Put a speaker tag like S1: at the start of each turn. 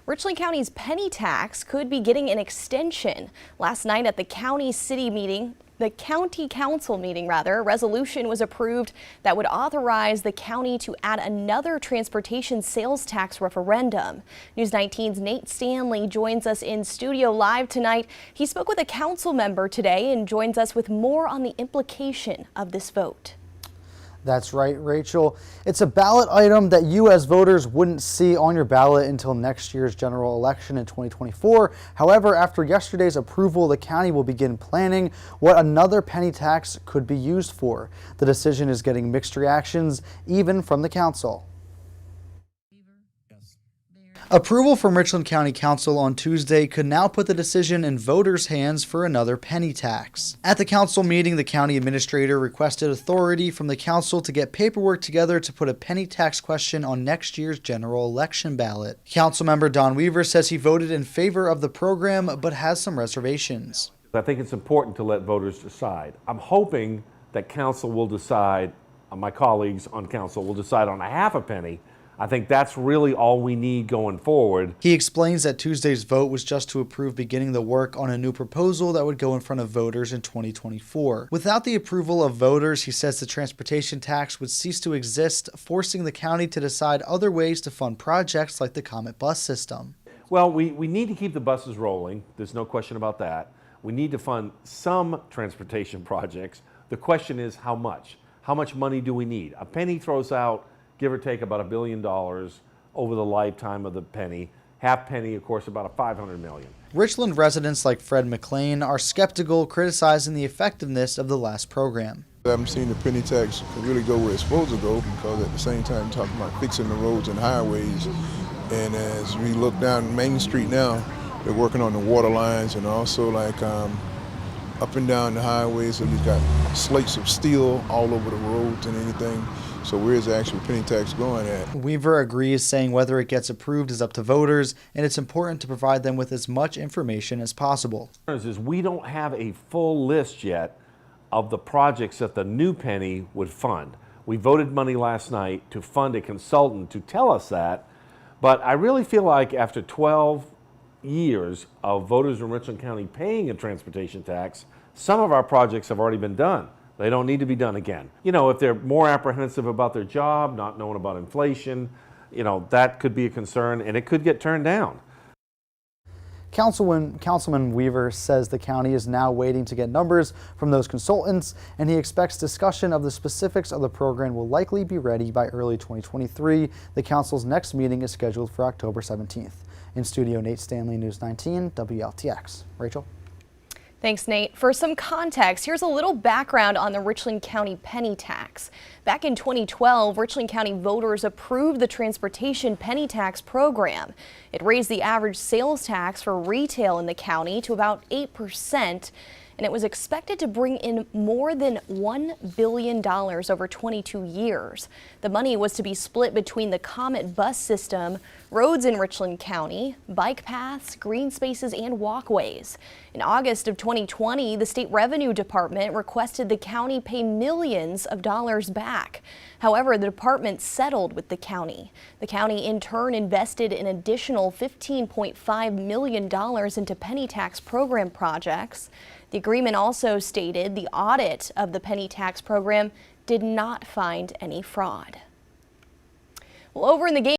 S1: Richland County's penny tax could be getting an extension. Last night at the county council meeting, a resolution was approved that would authorize the county to add another transportation sales tax referendum. News 19's Nate Stanley joins us in studio live tonight. He spoke with a council member today and joins us with more on the implication of this vote.
S2: That's right, Rachel. It's a ballot item that you as voters wouldn't see on your ballot until next year's general election in 2024. However, after yesterday's approval, the county will begin planning what another penny tax could be used for. The decision is getting mixed reactions, even from the council. Approval from Richland County Council on Tuesday could now put the decision in voters' hands for another penny tax. At the council meeting, the county administrator requested authority from the council to get paperwork together to put a penny tax question on next year's general election ballot. Councilmember Don Weaver says he voted in favor of the program but has some reservations.
S3: I think it's important to let voters decide. I'm hoping that council will decide, my colleagues on council will decide on a half a penny. I think that's really all we need going forward.
S2: He explains that Tuesday's vote was just to approve beginning the work on a new proposal that would go in front of voters in 2024. Without the approval of voters, he says the transportation tax would cease to exist, forcing the county to decide other ways to fund projects like the Comet bus system.
S3: Well, we need to keep the buses rolling. There's no question about that. We need to fund some transportation projects. The question is how much? How much money do we need? A penny throws out, give or take, about $1 billion over the lifetime of the penny. Half penny, of course, about $500 million.
S2: Richland residents like Fred McLean are skeptical, criticizing the effectiveness of the last program.
S4: I haven't seen the penny tax really go where it's supposed to go, because at the same time talking about fixing the roads and highways. And as we look down Main Street now, they're working on the water lines, and also like up and down the highways, so you've got slates of steel all over the roads and anything. So where is the actual penny tax going at?
S2: Weaver agrees, saying whether it gets approved is up to voters, and it's important to provide them with as much information as possible.
S3: We don't have a full list yet of the projects that the new penny would fund. We voted money last night to fund a consultant to tell us that, but I really feel like after 12 years of voters in Richland County paying a transportation tax, some of our projects have already been done. They don't need to be done again. You know, if they're more apprehensive about their job, not knowing about inflation, you know, that could be a concern, and it could get turned down.
S2: Councilman Weaver says the county is now waiting to get numbers from those consultants, and he expects discussion of the specifics of the program will likely be ready by early 2023. The council's next meeting is scheduled for October 17th. In studio, Nate Stanley, News 19, WLTX. Rachel?
S1: Thanks, Nate. For some context, here's a little background on the Richland County penny tax. Back in 2012, Richland County voters approved the transportation penny tax program. It raised the average sales tax for retail in the county to about 8%. And it was expected to bring in more than $1 billion over 22 years. The money was to be split between the Comet bus system, roads in Richland County, bike paths, green spaces, and walkways. In August of 2020, the State Revenue Department requested the county pay millions of dollars back. However, the department settled with the county. The county in turn invested an additional $15.5 million into penny tax program projects. The agreement also stated the audit of the penny tax program did not find any fraud. Well, over in the game